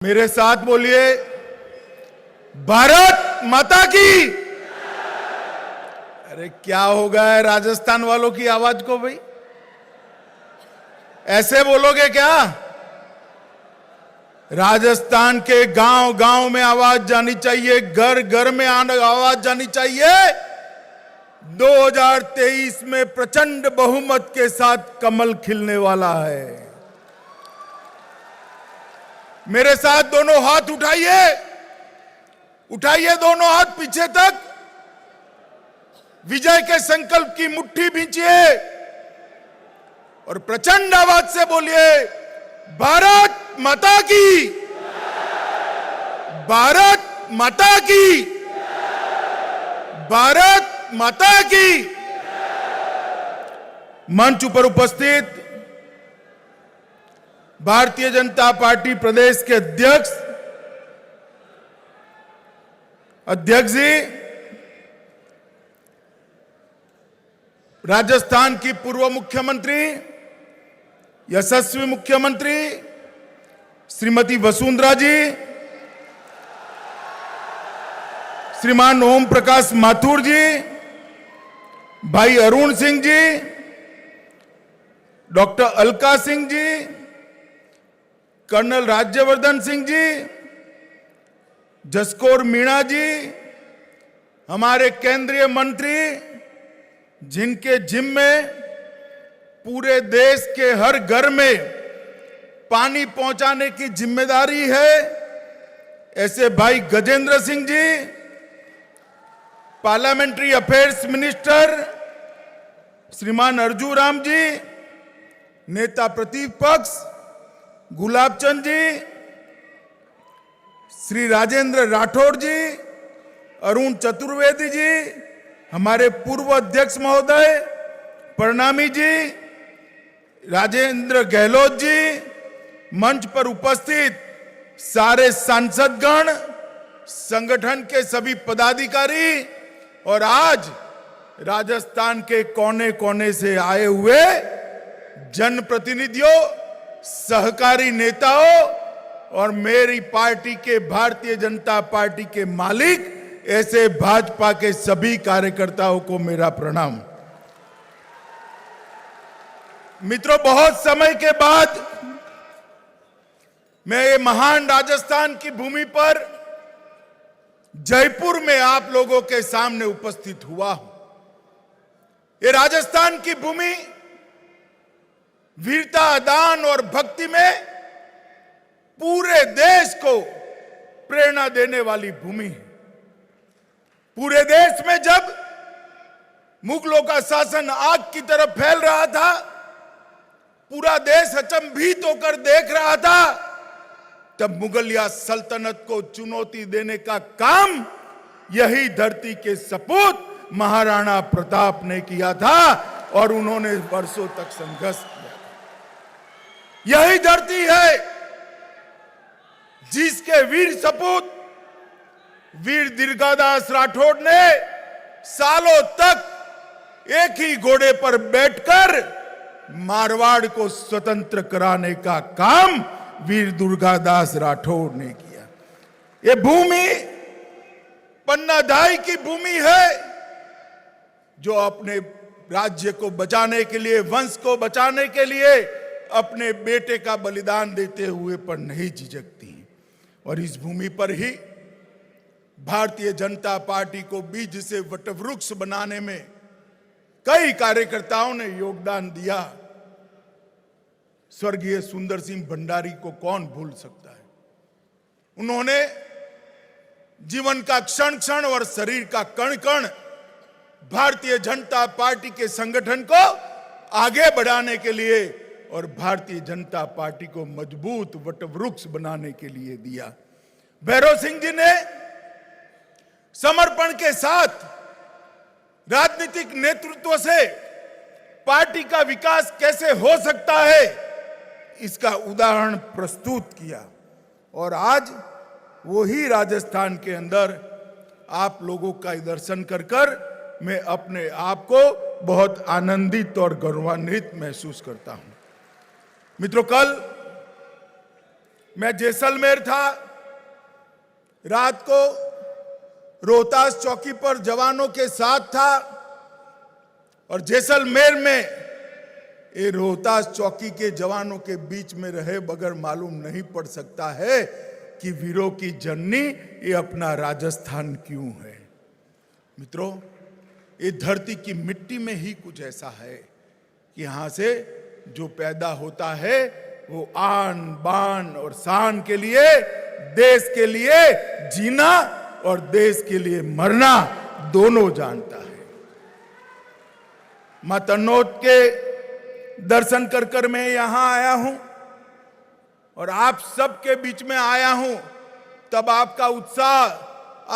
मेरे साथ बोलिए, भारत माता की। अरे क्या हो गया है राजस्थान वालों की आवाज को भाई? ऐसे बोलोगे क्या? राजस्थान के गांव गांव में आवाज जानी चाहिए, घर घर में आवाज जानी चाहिए। 2023 में प्रचंड बहुमत के साथ कमल खिलने वाला है। मेरे साथ दोनों हाथ उठाइए, उठाइए दोनों हाथ पीछे तक, विजय के संकल्प की मुट्ठी भींचिए और प्रचंड आवाज से बोलिए, भारत माता की, भारत माता की, भारत माता की। मंच पर उपस्थित भारतीय जनता पार्टी प्रदेश के अध्यक्ष जी, राजस्थान की पूर्व मुख्यमंत्री, यशस्वी मुख्यमंत्री श्रीमती वसुंधरा जी, श्रीमान ओम प्रकाश माथुर जी, भाई अरुण सिंह जी, डॉक्टर अलका सिंह जी, कर्नल राज्यवर्धन सिंह जी, जसकौर मीणा जी, हमारे केंद्रीय मंत्री जिनके जिम्मे पूरे देश के हर घर में पानी पहुंचाने की जिम्मेदारी है, ऐसे भाई Gajendra Singh ji, parliamentary affairs minister श्रीमान अर्जुन राम जी, नेता प्रतिपक्ष गुलाबचंद जी, श्री राजेंद्र राठौड़ जी, अरुण चतुर्वेदी जी, हमारे पूर्व अध्यक्ष महोदय प्रणामी जी, राजेंद्र गहलोत जी, मंच पर उपस्थित सारे सांसदगण, संगठन के सभी पदाधिकारी और आज राजस्थान के कोने कोने से आए हुए जनप्रतिनिधियों, सहकारी नेताओं और मेरी पार्टी के भारतीय जनता पार्टी के मालिक, ऐसे भाजपा के सभी कार्यकर्ताओं को मेरा प्रणाम। मित्रों, बहुत समय के बाद मैं ये महान राजस्थान की भूमि पर जयपुर में आप लोगों के सामने उपस्थित हुआ हूं। ये राजस्थान की भूमि वीरता, दान और भक्ति में पूरे देश को प्रेरणा देने वाली भूमि है। पूरे देश में जब मुगलों का शासन आग की तरफ फैल रहा था, पूरा देश अचंभित होकर देख रहा था, तब मुगलिया सल्तनत को चुनौती देने का काम यही धरती के सपूत महाराणा प्रताप ने किया था और उन्होंने वर्षों तक संघर्ष किया। यही धरती है जिसके वीर सपूत वीर दुर्गादास राठौड़ ने सालों तक एक ही घोड़े पर बैठकर मारवाड़ को स्वतंत्र कराने का काम वीर दुर्गादास राठौड़ ने किया। ये भूमि पन्नाधाई की भूमि है जो अपने राज्य को बचाने के लिए, वंश को बचाने के लिए अपने बेटे का बलिदान देते हुए पर नहीं झिझकती। और इस भूमि पर ही भारतीय जनता पार्टी को बीज से वटवृक्ष बनाने में कई कार्यकर्ताओं ने योगदान दिया। स्वर्गीय सुंदर सिंह भंडारी को कौन भूल सकता है? उन्होंने जीवन का क्षण क्षण और शरीर का कण कण भारतीय जनता पार्टी के संगठन को आगे बढ़ाने के लिए और भारतीय जनता पार्टी को मजबूत वटवृक्ष बनाने के लिए दिया। भैरव सिंह जी ने समर्पण के साथ राजनीतिक नेतृत्व से पार्टी का विकास कैसे हो सकता है, इसका उदाहरण प्रस्तुत किया। और आज वही राजस्थान के अंदर आप लोगों का दर्शन कर कर मैं अपने आप को बहुत आनंदित और गौरवान्वित महसूस करता हूं। मित्रों, कल मैं जैसलमेर था, रात को रोहतास चौकी पर जवानों के साथ था और जैसलमेर में ये रोहतास चौकी के जवानों के बीच में रहे बगैर मालूम नहीं पड़ सकता है कि वीरों की जननी ये अपना राजस्थान क्यों है। मित्रों, ये धरती की मिट्टी में ही कुछ ऐसा है कि यहां से जो पैदा होता है वो आन बान और शान के लिए, देश के लिए जीना और देश के लिए मरना दोनों जानता है। मां तन्नोट के दर्शन कर कर मैं यहां आया हूं और आप सबके बीच में आया हूं, तब आपका उत्साह,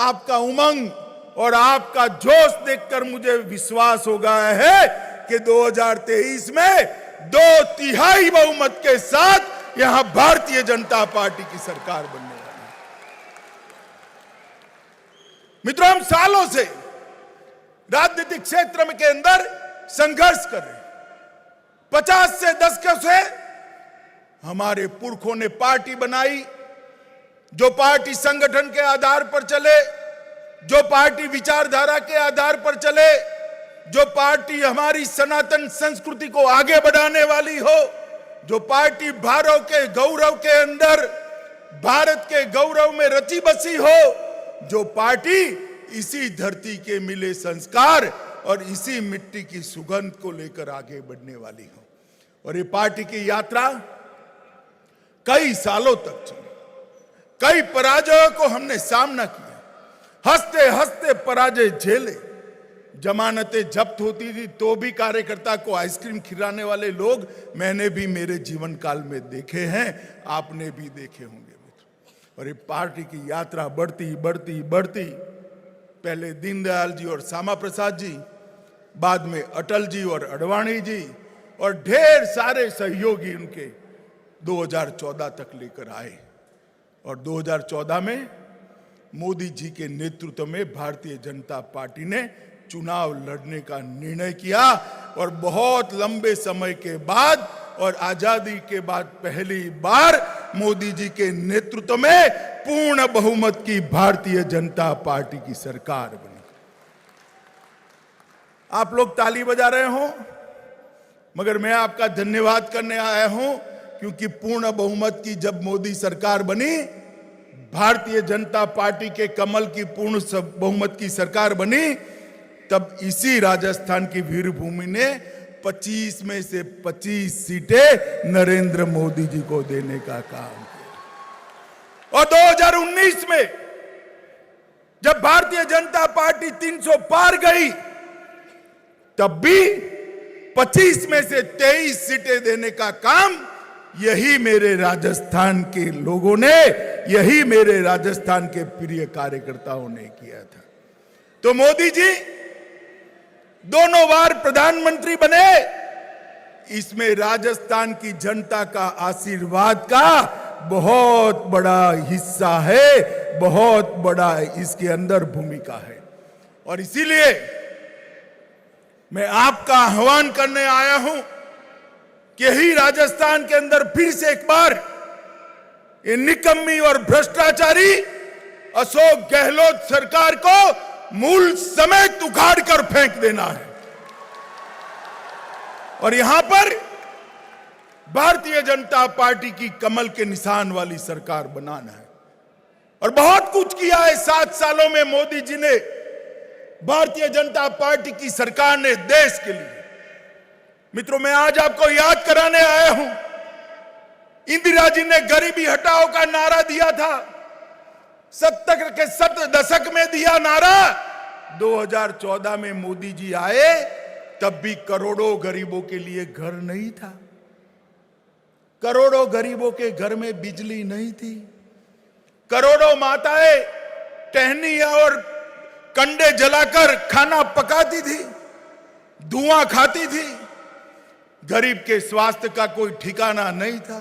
आपका उमंग और आपका जोश देखकर मुझे विश्वास हो गया है कि 2023 में 2/3 बहुमत के साथ यहां भारतीय जनता पार्टी की सरकार बनने वाली है। मित्रों, हम सालों से राजनीतिक क्षेत्र के अंदर संघर्ष कर रहे हैं। 50 से दशकों से हमारे पुरखों ने पार्टी बनाई, जो पार्टी संगठन के आधार पर चले, जो पार्टी विचारधारा के आधार पर चले, जो पार्टी हमारी सनातन संस्कृति को आगे बढ़ाने वाली हो, जो पार्टी भारत के गौरव के अंदर, भारत के गौरव में रची बसी हो, जो पार्टी इसी धरती के मिले संस्कार और इसी मिट्टी की सुगंध को लेकर आगे बढ़ने वाली हो। और ये पार्टी की यात्रा कई सालों तक चली, कई पराजयों को हमने सामना किया, हंसते हंसते पराजय झेले, जमानतें जब्त होती थी तो भी कार्यकर्ता को आइसक्रीम खिलाने वाले लोग मैंने भी मेरे जीवन काल में देखे हैं, आपने भी देखे होंगे मित्र। और ये पार्टी की यात्रा बढ़ती बढ़ती बढ़ती, पहले दीनदयाल जी और श्यामा प्रसाद जी, बाद में अटल जी और अडवाणी जी और ढेर सारे सहयोगी उनके 2014 तक लेकर आए। और 2014 में मोदी जी के नेतृत्व में भारतीय जनता पार्टी ने चुनाव लड़ने का निर्णय किया और बहुत लंबे समय के बाद और आजादी के बाद पहली बार मोदी जी के नेतृत्व में पूर्ण बहुमत की भारतीय जनता पार्टी की सरकार बनी। आप लोग ताली बजा रहे हो, मगर मैं आपका धन्यवाद करने आया हूं, क्योंकि पूर्ण बहुमत की जब मोदी सरकार बनी, भारतीय जनता पार्टी के कमल की पूर्ण बहुमत की सरकार बनी, तब इसी राजस्थान की वीरभूमि ने 25 में से 25 सीटें नरेंद्र मोदी जी को देने का काम किया। और 2019 में जब भारतीय जनता पार्टी 300 पार गई, तब भी 25 में से 23 सीटें देने का काम यही मेरे राजस्थान के लोगों ने, यही मेरे राजस्थान के प्रिय कार्यकर्ताओं ने किया था। तो मोदी जी दोनों बार प्रधानमंत्री बने, इसमें राजस्थान की जनता का आशीर्वाद का बहुत बड़ा हिस्सा है, बहुत बड़ा इसके अंदर भूमिका है। और इसीलिए मैं आपका आह्वान करने आया हूं कि यही राजस्थान के अंदर फिर से एक बार ये निकम्मी और भ्रष्टाचारी अशोक गहलोत सरकार को मूल समेत उखाड़ कर फेंक देना है और यहां पर भारतीय जनता पार्टी की कमल के निशान वाली सरकार बनाना है। और बहुत कुछ किया है 7 सालों में मोदी जी ने, भारतीय जनता पार्टी की सरकार ने देश के लिए। मित्रों, मैं आज आपको याद कराने आया हूं, इंदिरा जी ने गरीबी हटाओ का नारा दिया था, 70 के दशक में दिया नारा। 2014 में मोदी जी आए, तब भी करोड़ों गरीबों के लिए घर नहीं था, करोड़ों गरीबों के घर में बिजली नहीं थी, करोड़ों माताएं टहनियां और कंडे जलाकर खाना पकाती थी, धुआं खाती थी। गरीब के स्वास्थ्य का कोई ठिकाना नहीं था,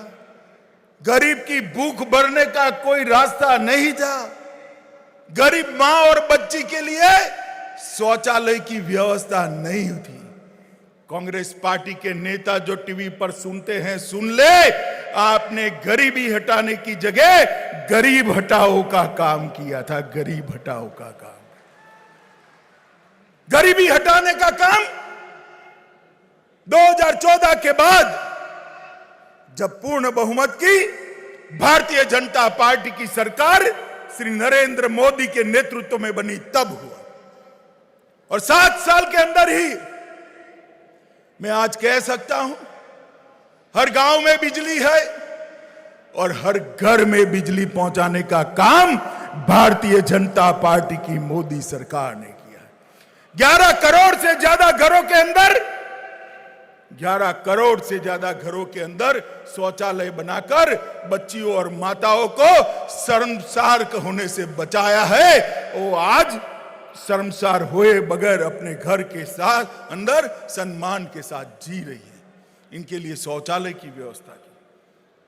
गरीब की भूख भरने का कोई रास्ता नहीं था, गरीब मां और बच्ची के लिए शौचालय की व्यवस्था नहीं थी। कांग्रेस पार्टी के नेता जो टीवी पर सुनते हैं सुन ले, आपने गरीबी हटाने की जगह गरीब हटाओ का काम किया था। गरीब हटाओ का काम, गरीबी हटाने का काम 2014 के बाद जब पूर्ण बहुमत की भारतीय जनता पार्टी की सरकार श्री नरेंद्र मोदी के नेतृत्व में बनी तब हुआ। और 7 साल के अंदर ही मैं आज कह सकता हूं हर गांव में बिजली है और हर घर में बिजली पहुंचाने का काम भारतीय जनता पार्टी की मोदी सरकार ने किया है। 11 करोड़ से ज्यादा घरों के अंदर 11 करोड़ से ज्यादा घरों के अंदर शौचालय बनाकर बच्चियों और माताओं को शर्मसार होने से बचाया है। वो आज शर्मसार हुए बगैर अपने घर के साथ अंदर सम्मान के साथ जी रही है। इनके लिए शौचालय की व्यवस्था की।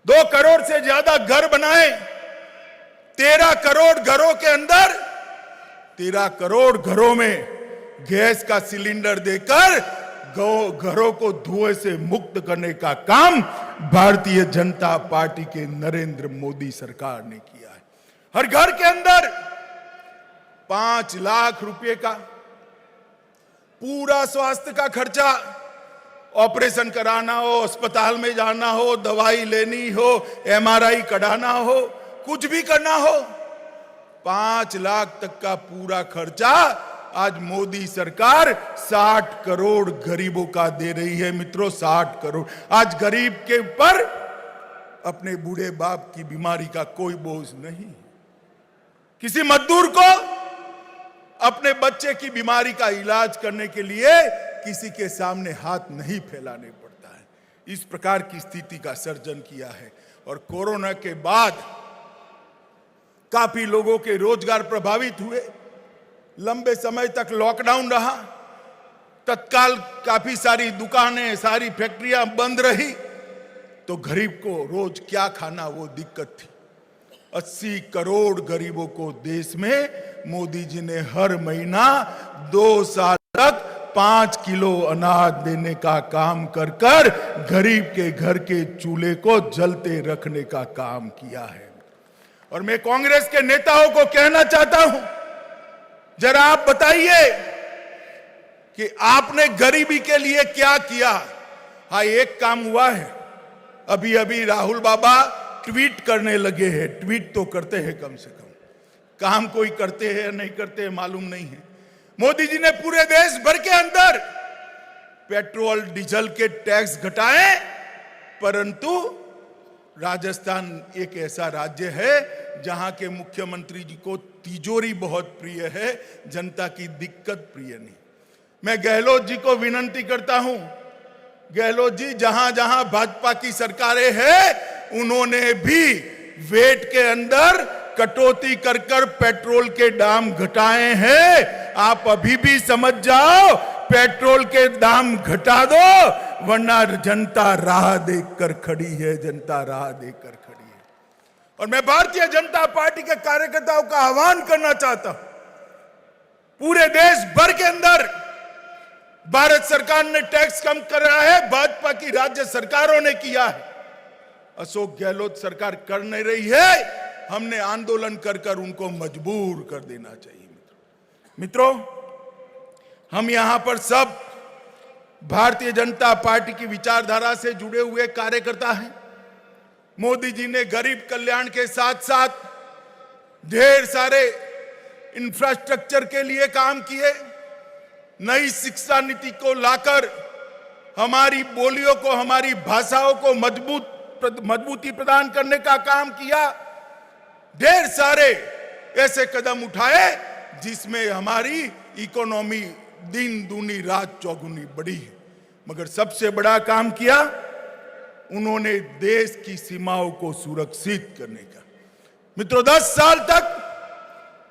2 करोड़ से ज्यादा घर बनाए। 13 करोड़ घरों के अंदर 13 करोड़ घरों में गैस का सिलेंडर देकर घरों को धुएं से मुक्त करने का काम भारतीय जनता पार्टी के नरेंद्र मोदी सरकार ने किया है। हर घर के अंदर 5 लाख रुपए का पूरा स्वास्थ्य का खर्चा, ऑपरेशन कराना हो, अस्पताल में जाना हो, दवाई लेनी हो, MRI कढ़ाना हो, कुछ भी करना हो, 5 लाख तक का पूरा खर्चा आज मोदी सरकार 60 करोड़ गरीबों का दे रही है। मित्रों, 60 करोड़। आज गरीब के ऊपर अपने बूढ़े बाप की बीमारी का कोई बोझ नहीं। किसी मजदूर को अपने बच्चे की बीमारी का इलाज करने के लिए किसी के सामने हाथ नहीं फैलाने पड़ता है। इस प्रकार की स्थिति का सर्जन किया है। और कोरोना के बाद काफी लोगों के रोजगार प्रभावित हुए। लंबे समय तक लॉकडाउन रहा, तत्काल काफी सारी दुकानें, सारी फैक्ट्रियां बंद रही, तो गरीब को रोज क्या खाना वो दिक्कत थी। 80 करोड़ गरीबों को देश में मोदी जी ने हर महीना 2 साल तक 5 किलो अनाज देने का काम कर कर गरीब के घर के चूल्हे को जलते रखने का काम किया है। और मैं कांग्रेस के नेताओं को कहना चाहता हूं, जरा आप बताइए कि आपने गरीबी के लिए क्या किया। हाँ, एक काम हुआ है। अभी अभी राहुल बाबा ट्वीट करने लगे हैं। ट्वीट तो करते हैं कम से कम, काम कोई करते हैं नहीं करते हैं मालूम नहीं है। मोदी जी ने पूरे देश भर के अंदर पेट्रोल डीजल के टैक्स घटाए, परंतु राजस्थान एक ऐसा राज्य है जहां के मुख्यमंत्री जी को तिजोरी बहुत प्रिय है, जनता की दिक्कत प्रिय नहीं। मैं गहलोत जी को विनती करता हूं, गहलोत जी, जहां जहां भाजपा की सरकारें हैं उन्होंने भी वेट के अंदर कटौती कर कर पेट्रोल के दाम घटाए हैं। आप अभी भी समझ जाओ, पेट्रोल के दाम घटा दो, वरना जनता राह देखकर खड़ी है। जनता राह देखकर खड़ी है। और मैं भारतीय जनता पार्टी के कार्यकर्ताओं का आह्वान करना चाहता हूं, पूरे देश भर के अंदर भारत सरकार ने टैक्स कम करा है, भाजपा की राज्य सरकारों ने किया है। अशोक गहलोत सरकार कर नहीं रही है। हमने आंदोलन कर कर उनको मजबूर कर देना चाहिए। मित्रों, हम यहां पर सब भारतीय जनता पार्टी की विचारधारा से जुड़े हुए कार्यकर्ता हैं। मोदी जी ने गरीब कल्याण के साथ साथ ढेर सारे इंफ्रास्ट्रक्चर के लिए काम किए। नई शिक्षा नीति को लाकर हमारी बोलियों को, हमारी भाषाओं को मजबूती प्रदान करने का काम किया। ढेर सारे ऐसे कदम उठाए जिसमें हमारी इकोनॉमी दिन दूनी रात चौगुनी बढ़ी है। मगर सबसे बड़ा काम किया उन्होंने देश की सीमाओं को सुरक्षित करने का। मित्रों, 10 साल तक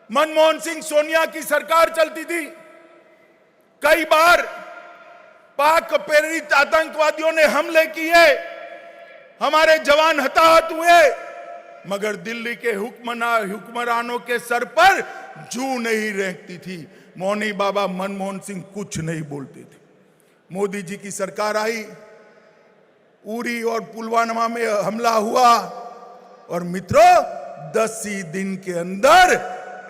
मनमोहन सिंह सोनिया की सरकार चलती थी। कई बार पाक प्रेरित आतंकवादियों ने हमले किए, हमारे जवान हताहत हुए, मगर दिल्ली के हुक्मरानों के सर पर जू नहीं रेंगती थी। मौनी बाबा मनमोहन सिंह कुछ नहीं बोलते थे। मोदी जी की सरकार आई, उरी और पुलवामा में हमला हुआ और मित्रों 10 ही दिन के अंदर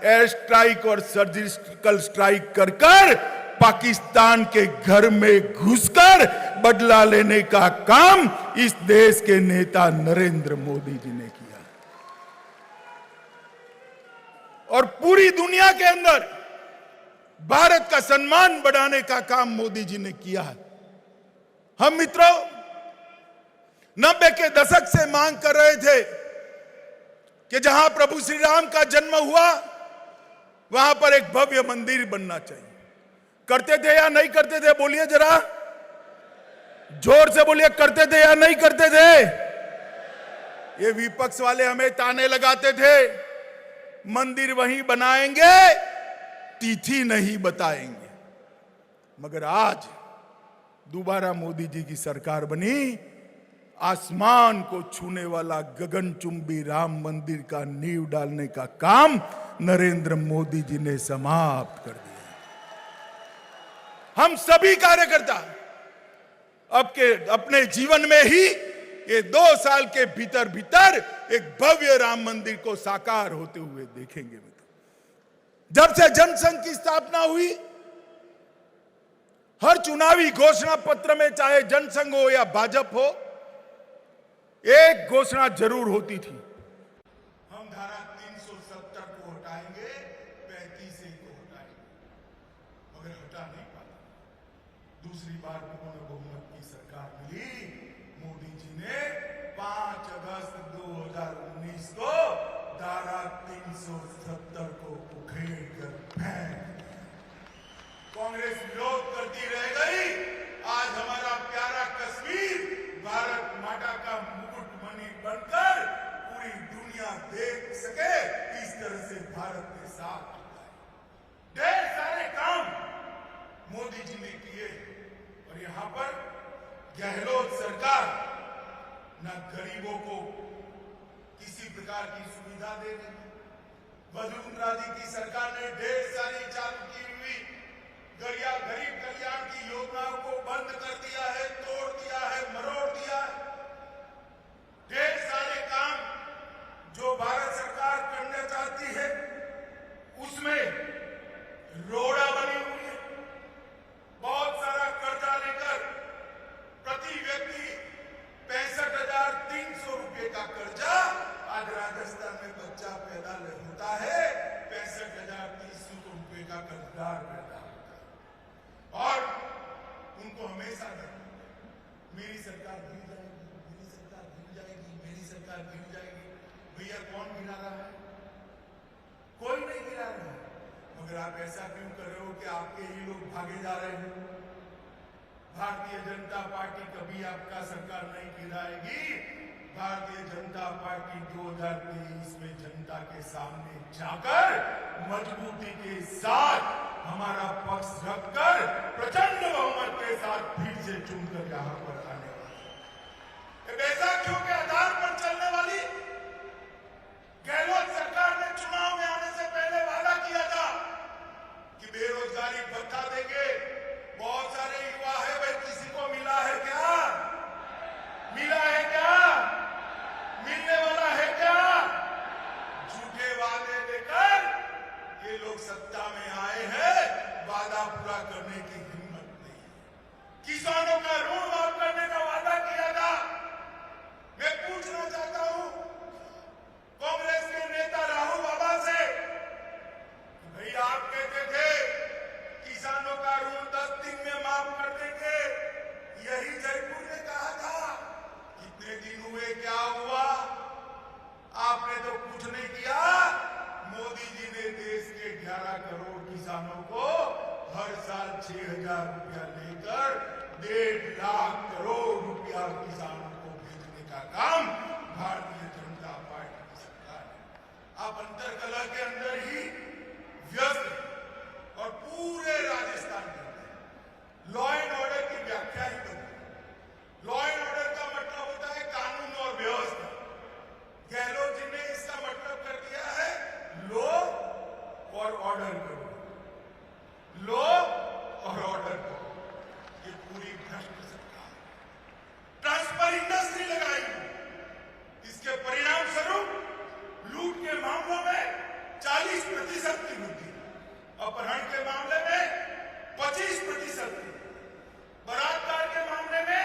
एयर स्ट्राइक और सर्जिकल स्ट्राइक कर पाकिस्तान के घर में घुसकर बदला लेने का काम इस देश के नेता नरेंद्र मोदी जी ने किया और पूरी दुनिया के अंदर भारत का सम्मान बढ़ाने का काम मोदी जी ने किया है। हम मित्रों 90 के दशक से मांग कर रहे थे कि जहां प्रभु श्री राम का जन्म हुआ वहां पर एक भव्य मंदिर बनना चाहिए। करते थे या नहीं करते थे? बोलिए जरा जोर से बोलिए, करते थे या नहीं करते थे? ये विपक्ष वाले हमें ताने लगाते थे, मंदिर वहीं बनाएंगे, तिथि नहीं बताएंगे। मगर आज दोबारा मोदी जी की सरकार बनी, आसमान को छूने वाला गगनचुंबी राम मंदिर का नींव डालने का काम नरेंद्र मोदी जी ने समाप्त कर दिया। हम सभी कार्यकर्ता अपने जीवन में ही ये 2 साल के भीतर भीतर एक भव्य राम मंदिर को साकार होते हुए देखेंगे। जब से जनसंघ की स्थापना हुई, हर चुनावी घोषणा पत्र में चाहे जनसंघ हो या भाजपा हो, एक घोषणा जरूर होती थी, हम धारा 370 को हटाएंगे, 35A को हटाएंगे। मगर हटा नहीं पाता। दूसरी बार पूर्ण बहुमत की सरकार मिली, मोदी जी ने 5 अगस्त 2019 को धारा 370 को उखेड़ कर फेंक। कांग्रेस विरोध करती रह गई। आज हमारा प्यारा कश्मीर भारत माता का मुकुटमणि बनकर पूरी दुनिया देख सके, इस तरह से भारत के साथ ढेर सारे काम मोदी जी ने किए। और यहां पर गहलोत सरकार न गरीबों को किसी प्रकार की सुविधा दे दी। वसुंधरा जी की सरकार ने ढेर सारी चालू की हुई गरीब कल्याण की योजनाओं को बंद कर दिया है, तोड़ दिया है, मरोड़ दिया है। ढेर सारे काम जो भारत सरकार करना चाहती है उसमें रोड़ा बनी हुई है। बहुत सारा कर्जा लेकर प्रति व्यक्ति 65,300 रुपए का कर्जा, आज राजस्थान में बच्चा पैदा होता है 65,300 रुपए का कर्जदार पैदा होता है। और उनको हमेशा मेरी सरकार गिर जाएगी, मेरी सरकार गिर जाएगी, मेरी सरकार गिर जाएगी। भैया कौन गिरा रहा है? कोई नहीं गिरा रहा है। मगर आप ऐसा क्यों कर रहे हो कि आपके ही लोग भागे जा रहे हैं? भारतीय जनता पार्टी कभी आपका सरकार नहीं गिराएगी। भारतीय जनता पार्टी 2023 में जनता के सामने जाकर मजबूती के साथ हमारा पक्ष रखकर प्रचंड बहुमत के साथ फिर से चुनकर यहां पर आने वाली बैसाखियों के आधार पर चलने वाली गहलोत सरकार ने चुनाव में आने से पहले वादा किया था कि बेरोजगारी भत्ता देंगे। बहुत सारे युवा है भाई, किसी को मिला है क्या? मिला है क्या? मिलने वाला है क्या? झूठे वादे देकर ये लोग सत्ता में आए हैं, वादा पूरा करने की हिम्मत नहीं है। किसानों का ऋण माफ करने का वादा किया था। मैं पूछना चाहता हूं कांग्रेस के नेता राहुल बाबा से, भैया आप कहते थे किसानों का ऋण 10 दिन में माफ कर देंगे, यही जयपुर ने कहा था। कितने दिन हुए, क्या हुआ? आपने तो कुछ नहीं किया। मोदी जी ने देश के 11 करोड़ किसानों को हर साल 6,000 रुपया लेकर 1.5 लाख करोड़ रुपया किसानों को भेजने का काम भारतीय जनता पार्टी की सरकार है। आप अंतरकलह के अंदर ही व्यस्त हैं और पूरे राजस्थान के अंदर लॉ एंड ऑर्डर की व्याख्या ही बदली। लॉ एंड ऑर्डर का मतलब होता है कानून और व्यवस्था। गहलोत जी ने इसका मतलब कर दिया है लो और ऑर्डर करो, लो और ऑर्डर करो। ये पूरी भ्रष्ट सरकार, ट्रांसपेरेंट की वृद्धि, अपहरण के मामले में 25%, बलात्कार के मामले में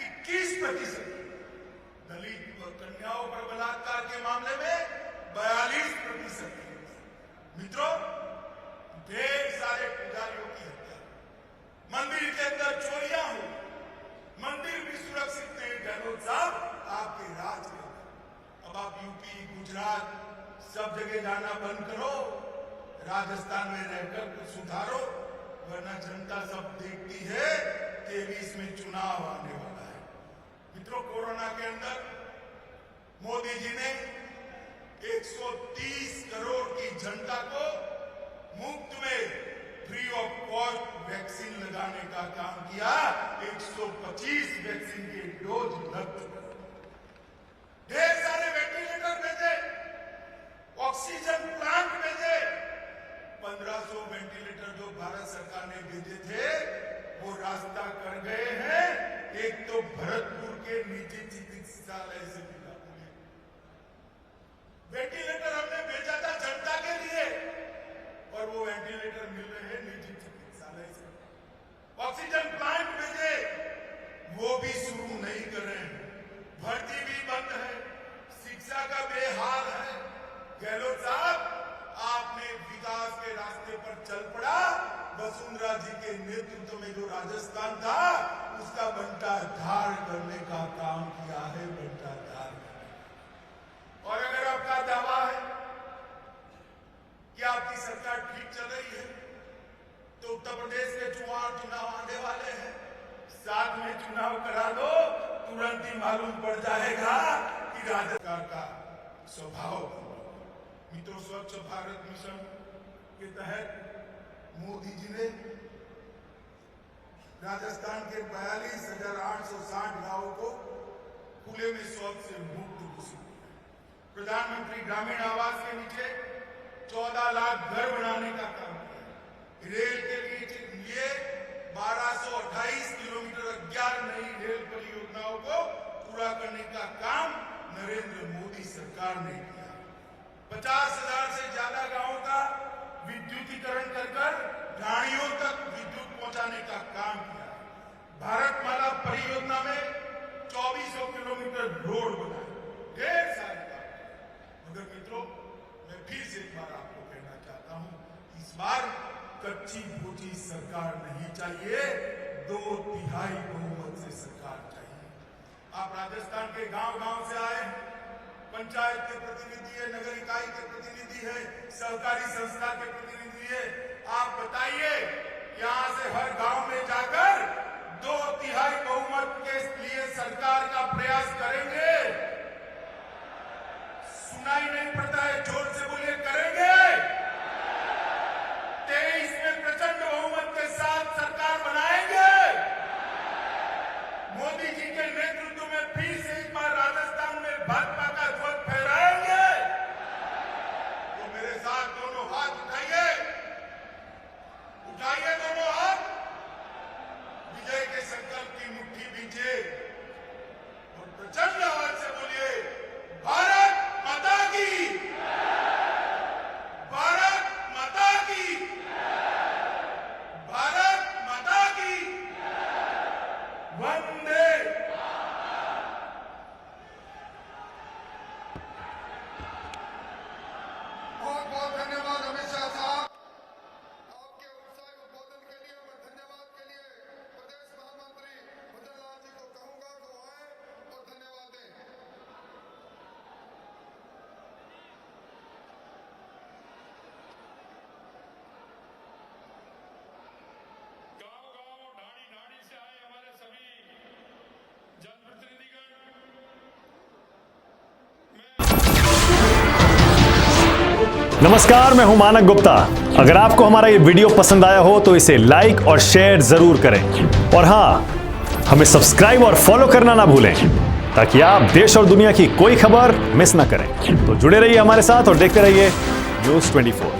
21%, दलित व कन्याओं पर बलात्कार के मामले में 42%। मित्रों, ढेर सारे पुजारियों की हत्या, मंदिर के अंदर चोरियां हुई, मंदिर भी सुरक्षित नहीं। गहलोत साहब, आपके राज में अब आप यूपी, गुजरात सब जगह जाना बंद करो, राजस्थान में रहकर कुछ सुधारो, वरना जनता सब देखती है 23 में चुनाव आने वाला है। मित्रों, कोरोना के अंदर मोदी जी ने 130 करोड़ की जनता को मुफ्त में फ्री ऑफ कॉस्ट वैक्सीन लगाने का काम किया। 125 वैक्सीन के डोज लग चुके, ढेर सारे वेंटिलेटर भेजे, ऑक्सीजन प्लांट भेजे। 1500 वेंटिलेटर जो भारत सरकार ने भेजे थे वो रास्ता कर गए हैं। एक तो भरतपुर के निजी चिकित्सालय से मिला वेंटिलेटर, हमने भेजा था जनता के लिए, और वो वेंटिलेटर मिल रहे हैं निजी चिकित्सालय से। ऑक्सीजन प्लांट भेजे, वो भी शुरू नहीं कर रहे हैं। भर्ती भी बंद है, शिक्षा का बेहाल है। गहलोत साहब, आपने विकास के रास्ते पर चल पड़ा। वसुंधरा जी के नेतृत्व में जो राजस्थान था उसका बंटाधार करने का काम किया है, बंटाधार। और अगर आपका दावा है कि आपकी सरकार ठीक चल रही है, तो उत्तर प्रदेश के चुनाव आने वाले हैं, साथ में चुनाव करा दो, तुरंत ही मालूम पड़ जाएगा कि राज्य सरकार का स्वभाव। मित्रों, स्वच्छ भारत मिशन के तहत मोदी जी ने राजस्थान के 42,860 गांवों को खुले में शौच से मुक्त घोषित किया। प्रधानमंत्री ग्रामीण आवास के नीचे 14 लाख घर बनाने का काम किया। रेल के लिए 1228 किलोमीटर 11 नई रेल परियोजनाओं को पूरा करने का काम नरेंद्र मोदी सरकार ने किया। 50,000 से ज्यादा गांवों का विद्युतीकरण कर गाड़ियों तक विद्युत पहुंचाने का काम किया। भारतमाला परियोजना में 2400 किलोमीटर रोड बनाए, ढेर सारे काम। मगर मित्रों, मैं फिर से एक बार आपको कहना चाहता हूं, इस बार कच्ची भूची सरकार नहीं चाहिए, 2/3 बहुमत से सरकार चाहिए। आप राजस्थान के गांव-गांव से आए हैं, पंचायत के प्रतिनिधि है, नगर इकाई के प्रतिनिधि है, सहकारी संस्था के प्रतिनिधि है। आप बताइए, यहां से हर गांव में जाकर 2/3 बहुमत के लिए सरकार का प्रयास करेंगे? सुनाई नहीं पड़ता है, जोर से बोलिए, करेंगे? 23 में प्रचंड बहुमत के साथ सरकार बनाएंगे। मोदी जी के नेतृत्व में फिर से एक बार राजस्थान में भाजपा का ध्वज फहराएंगे। तो मेरे साथ दोनों हाथ उठाइए, उठाइए दोनों हाथ, विजय के संकल्प की मुट्ठी बीजिए और प्रचंड आवाज से बोलिए, भारत माता की, भारत माता की, भारत माता की, वंदे। बहुत बहुत धन्यवाद अमित शाह साहब, आपके उत्साही उद्बोधन के लिए और धन्यवाद के लिए प्रदेश महामंत्री मदन लाल जी को कहूंगा कि वो आए और धन्यवाद दें। गांव-गांव, ढाड़ी-ढाड़ी से आए हमारे सभी जनप्रतिनिधिगण, नमस्कार, मैं हूं मानक गुप्ता। अगर आपको हमारा ये वीडियो पसंद आया हो तो इसे लाइक और शेयर जरूर करें, और हां, हमें सब्सक्राइब और फॉलो करना ना भूलें ताकि आप देश और दुनिया की कोई खबर मिस ना करें। तो जुड़े रहिए हमारे साथ और देखते रहिए न्यूज़ 24।